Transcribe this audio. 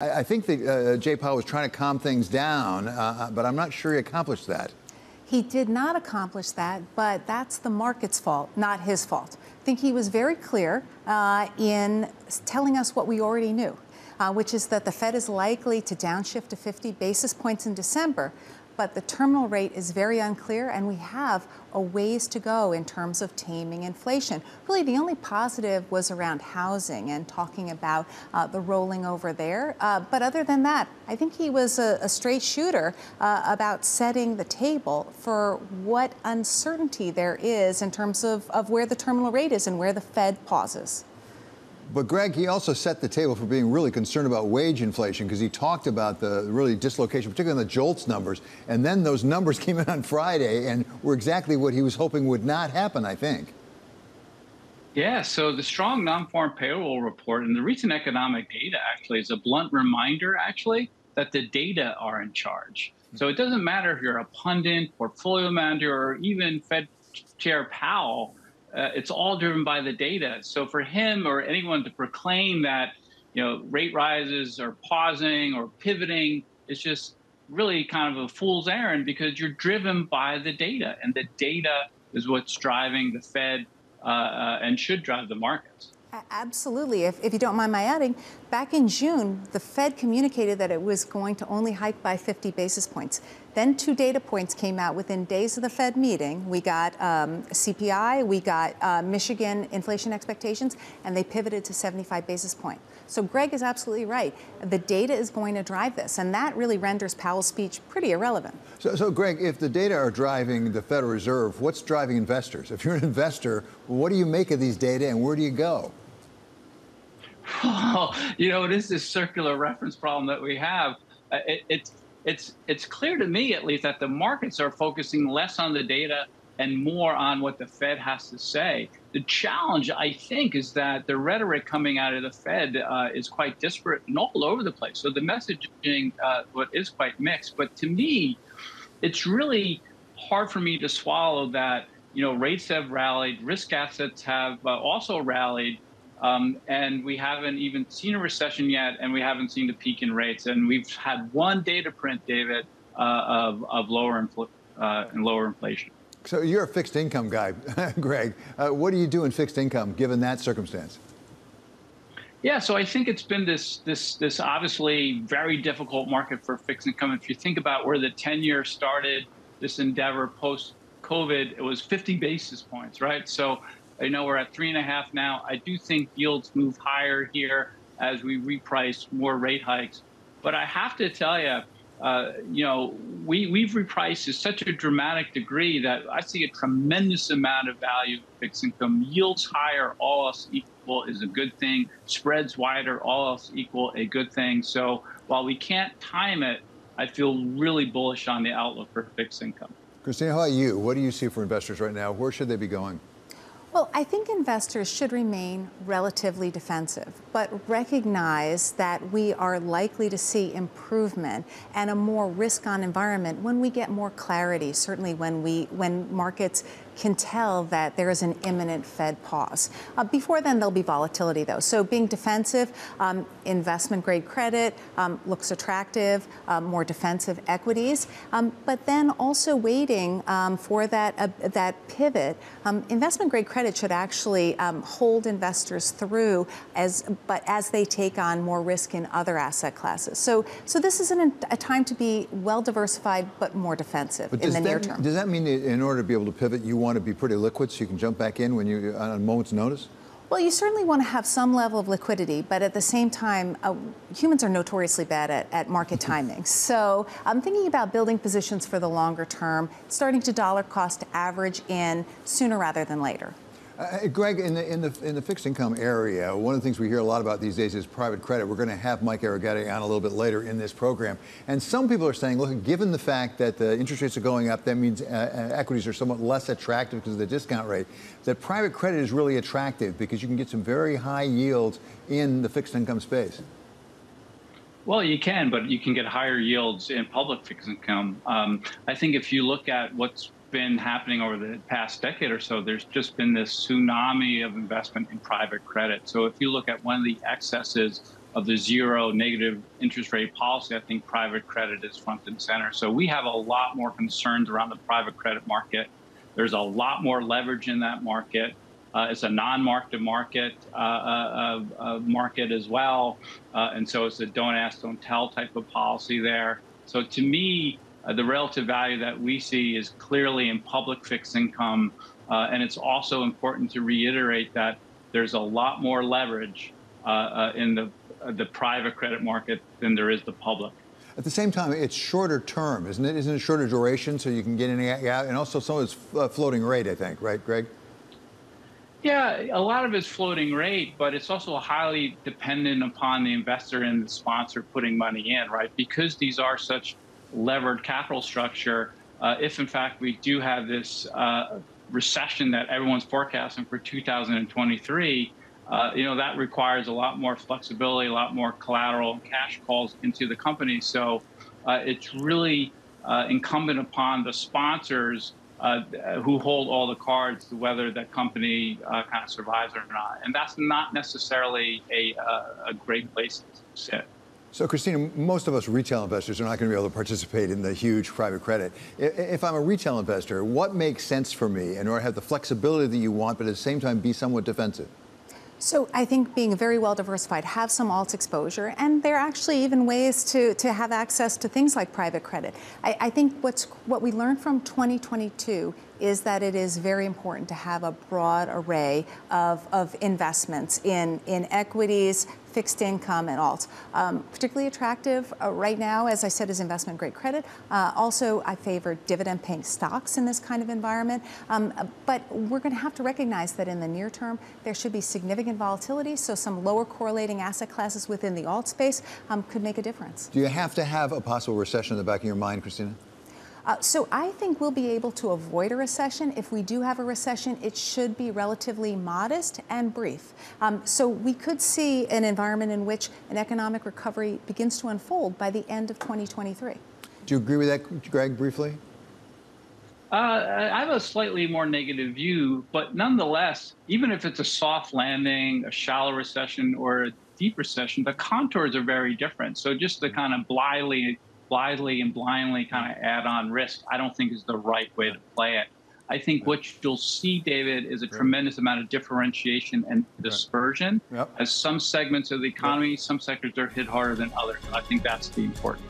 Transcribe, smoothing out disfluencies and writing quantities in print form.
I think that Jay Powell was trying to calm things down, but I'm not sure he accomplished that. He did not accomplish that, but that's the market's fault, not his fault. I think he was very clear in telling us what we already knew, which is that the Fed is likely to downshift to 50 basis points in December, but the terminal rate is very unclear, and we have a ways to go in terms of taming inflation. Really, the only positive was around housing and talking about the rolling over there. But other than that, I think he was a straight shooter about setting the table for what uncertainty there is in terms of where the terminal rate is and where the Fed pauses. But Greg, he also set the table for being really concerned about wage inflation because he talked about the really dislocation, particularly on the JOLTS numbers. And then those numbers came in on Friday and were exactly what he was hoping would not happen, I think. Yeah, so the strong non-farm payroll report and the recent economic data actually is a blunt reminder, actually, that the data are in charge. So it doesn't matter if you're a pundit, portfolio manager, or even Fed Chair Powell. It's all driven by the data. So for him or anyone to proclaim that, rate rises are pausing or pivoting is just really kind of a fool's errand because you're driven by the data, and the data is what's driving the Fed and should drive the markets. Absolutely. If you don't mind my adding, back in June, the Fed communicated that it was going to only hike by 50 basis points. Then 2 data points came out within days of the Fed meeting. We got CPI, we got Michigan inflation expectations, and they pivoted to 75 basis points. So Greg is absolutely right. The data is going to drive this, and that really renders Powell's speech pretty irrelevant. So Greg, if the data are driving the Federal Reserve, what's driving investors? If you're an investor, what do you make of these data, and where do you go? Well, it is this circular reference problem that we have. It's clear to me, at least, that the markets are focusing less on the data and more on what the Fed has to say. The challenge, I think, is that the rhetoric coming out of the Fed is quite disparate and all over the place. So the messaging is quite mixed. But to me, it's really hard for me to swallow that, rates have rallied, risk assets have also rallied, and we haven't even seen a recession yet, and we haven't seen the peak in rates. And we've had one data print, David, of lower inflation. So you're a fixed income guy, Greg. What do you do in fixed income, given that circumstance? Yeah, so I think it's been this obviously very difficult market for fixed income. If you think about where the 10-year started, this endeavor post-COVID, it was 50 basis points, right? So I know we're at 3.5 now. I do think yields move higher here as we reprice more rate hikes. But I have to tell you, we've repriced to such a dramatic degree that I see a tremendous amount of value in fixed income. Yields higher, all else equal, is a good thing. Spreads wider, all else equal, a good thing. So while we can't time it, I feel really bullish on the outlook for fixed income. Kristina, how about you? What do you see for investors right now? Where should they be going? Well, I think investors should remain relatively defensive, but recognize that we are likely to see improvement and a more risk-on environment when we get more clarity, certainly when markets can tell that there is an imminent Fed pause. Before then, there'll be volatility, though. So being defensive, investment-grade credit looks attractive, more defensive equities, but then also waiting for that pivot. Investment-grade credit should actually hold investors through but as they take on more risk in other asset classes. So this is a time to be well diversified but more defensive in the near term. Does that mean that in order to be able to pivot, you want to be pretty liquid so you can jump back in when you on a moment's notice? Well, you certainly want to have some level of liquidity, but at the same time, humans are notoriously bad at market timing. So I'm thinking about building positions for the longer term, starting to dollar cost average in sooner rather than later. Greg, in the fixed income area, one of the things we hear a lot about these days is private credit. We're going to have Mike Arrighetti on a little bit later in this program. And some people are saying, look, given the fact that the interest rates are going up, that means equities are somewhat less attractive because of the discount rate, that private credit is really attractive because you can get some very high yields in the fixed income space. Well, you can, but you can get higher yields in public fixed income. I think if you look at what's been happening over the past decade or so, there's just been this tsunami of investment in private credit. So if you look at one of the excesses of the zero negative interest rate policy, I think private credit is front and center. So we have a lot more concerns around the private credit market. There's a lot more leverage in that market. It's a non-mark-to-market market as well. And so it's a don't ask, don't tell type of policy there. So to me, the relative value that we see is clearly in public fixed income. And it's also important to reiterate that there's a lot more leverage in the private credit market than there is the public. At the same time, it's shorter term, isn't it? Isn't it shorter duration, so you can get in and out? And also some of it's floating rate, I think, right, Greg? Yeah, a lot of it's floating rate, but it's also highly dependent upon the investor and the sponsor putting money in, right? Because these are such levered capital structure, if in fact we do have this recession that everyone's forecasting for 2023, that requires a lot more flexibility, a lot more collateral and cash calls into the company. So it's really incumbent upon the sponsors who hold all the cards to whether that company kind of survives or not. And that's not necessarily a great place to sit. So, Kristina, most of us retail investors are not going to be able to participate in the huge private credit. If I'm a retail investor, what makes sense for me in order to have the flexibility that you want, but at the same time be somewhat defensive? So I think being very well diversified, have some alts exposure, and there are actually even ways to have access to things like private credit. I think what we learned from 2022 is that it is very important to have a broad array of investments in equities, fixed income, and alts. Particularly attractive right now, as I said, is investment grade credit. Also, I favor dividend paying stocks in this kind of environment. But we're going to have to recognize that in the near term, there should be significant volatility. So some lower correlating asset classes within the alt space could make a difference. Do you have to have a possible recession in the back of your mind, Kristina? So I think we'll be able to avoid a recession. If we do have a recession, it should be relatively modest and brief. So we could see an environment in which an economic recovery begins to unfold by the end of 2023. Do you agree with that, Greg, briefly? I have a slightly more negative view, but nonetheless, even if it's a soft landing, a shallow recession, or a deep recession, the contours are very different. So just to kind of blithely and blindly kind of add on risk, I don't think is the right way to play it. I think what you'll see, David, is a tremendous amount of differentiation and dispersion. As some segments of the economy, some sectors are hit harder than others. I think that's the important.